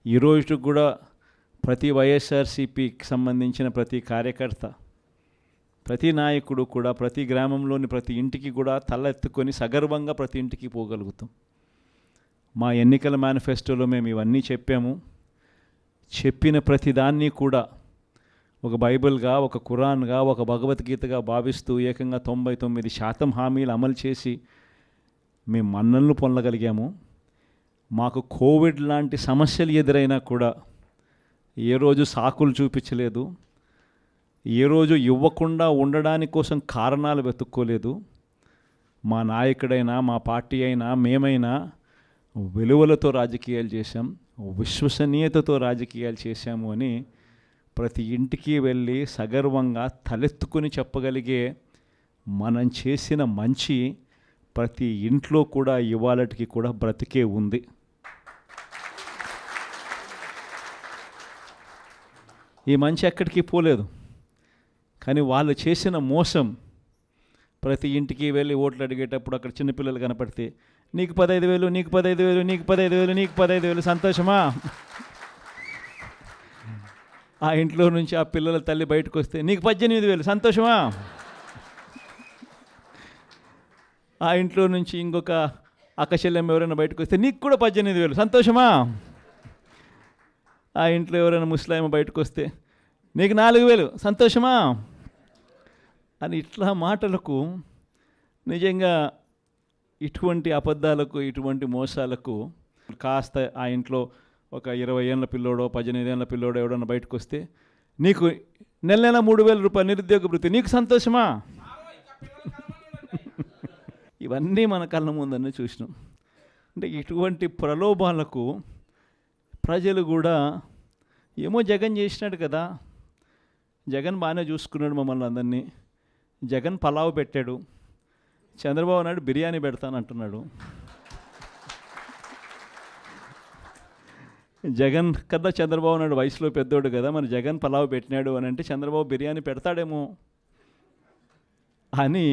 ఈరోజు కూడా ప్రతి వైఎస్ఆర్సీపీకి సంబంధించిన ప్రతి కార్యకర్త, ప్రతి నాయకుడు కూడా ప్రతి గ్రామంలోని ప్రతి ఇంటికి కూడా తల ఎత్తుకొని సగర్వంగా ప్రతి ఇంటికి పోగలుగుతాం. మా ఎన్నికల మేనిఫెస్టోలో మేము ఇవన్నీ చెప్పాము. చెప్పిన ప్రతిదాన్ని కూడా ఒక బైబిల్గా, ఒక ఖురాన్గా, ఒక భగవద్గీతగా భావిస్తూ ఏకంగా 99% హామీలు అమలు చేసి మేము మన్ననలు పొందగలిగాము. మాకు కోవిడ్ లాంటి సమస్యలు ఎదురైనా కూడా ఏ రోజు సాకులు చూపించలేదు, ఏ రోజు ఇవ్వకుండా ఉండడానికి కోసం కారణాలు వెతుక్కోలేదు. మా నాయకుడైనా, మా పార్టీ అయినా, మేమైనా విలువలతో రాజకీయాలు చేశాం, విశ్వసనీయతతో రాజకీయాలు చేశాము అని ప్రతి ఇంటికి వెళ్ళి సగర్వంగా తలెత్తుకొని చెప్పగలిగే మనం చేసిన మంచి ప్రతి ఇంట్లో కూడా ఇవాళటికి కూడా బ్రతికే ఉంది. ఈ మంచి ఎక్కడికి పోలేదు. కానీ వాళ్ళు చేసిన మోసం, ప్రతి ఇంటికి వెళ్ళి ఓట్లు అడిగేటప్పుడు అక్కడ చిన్నపిల్లలు కనపడితే నీకు 15,000, నీకు 15,000, నీకు 15,000, నీకు 15,000, సంతోషమా? ఆ ఇంట్లో నుంచి ఆ పిల్లల తల్లి బయటకు వస్తే నీకు 18,000, సంతోషమా? ఆ ఇంట్లో నుంచి ఇంకొక అక్కచెల్లెమ్మ ఎవరైనా బయటకు వస్తే నీకు కూడా 18,000, సంతోషమా? ఆ ఇంట్లో ఎవరైనా ముస్లాం బయటకు వస్తే నీకు 4,000, సంతోషమా? అని ఇట్లా మాటలకు నిజంగా ఇటువంటి అబద్ధాలకు, ఇటువంటి మోసాలకు కాస్త ఆ ఇంట్లో ఒక 20 ఏళ్ళ పిల్లోడో 18 ఏళ్ళ పిల్లోడో ఎవడన్నా బయటకు వస్తే నీకు నెల 3,000 రూపాయలు నిరుద్యోగ భృతి, నీకు సంతోషమా? ఇవన్నీ మన కళ్ళ ముందన్నీ చూసినాం. అంటే ఇటువంటి ప్రలోభాలకు ప్రజలు కూడా ఏమో జగన్ చేసినాడు కదా, జగన్ బాగానే చూసుకున్నాడు మమ్మల్ని అందరినీ, జగన్ పలావ్ పెట్టాడు, చంద్రబాబు నాయుడు బిర్యానీ పెడతానంటున్నాడు, జగన్ కన్నా చంద్రబాబు నాయుడు వయసులో పెద్దోడు కదా, మరి జగన్ పలావ్ పెట్టినాడు అని అంటే చంద్రబాబు బిర్యానీ పెడతాడేమో అని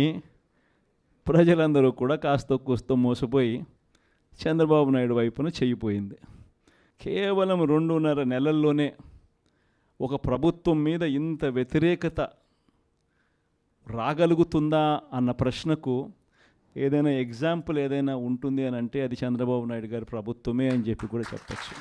ప్రజలందరూ కూడా కాస్త కూస్తో మోసపోయి చంద్రబాబు నాయుడు వైపున చెయ్యిపోయింది. కేవలం 2.5 నెలల్లోనే ఒక ప్రభుత్వం మీద ఇంత వ్యతిరేకత రాగలుగుతుందా అన్న ప్రశ్నకు ఏదైనా ఎగ్జాంపుల్ ఏదైనా ఉంటుంది అని అంటే అది చంద్రబాబు నాయుడు గారి ప్రభుత్వమే అని చెప్పి కూడా చెప్పచ్చు.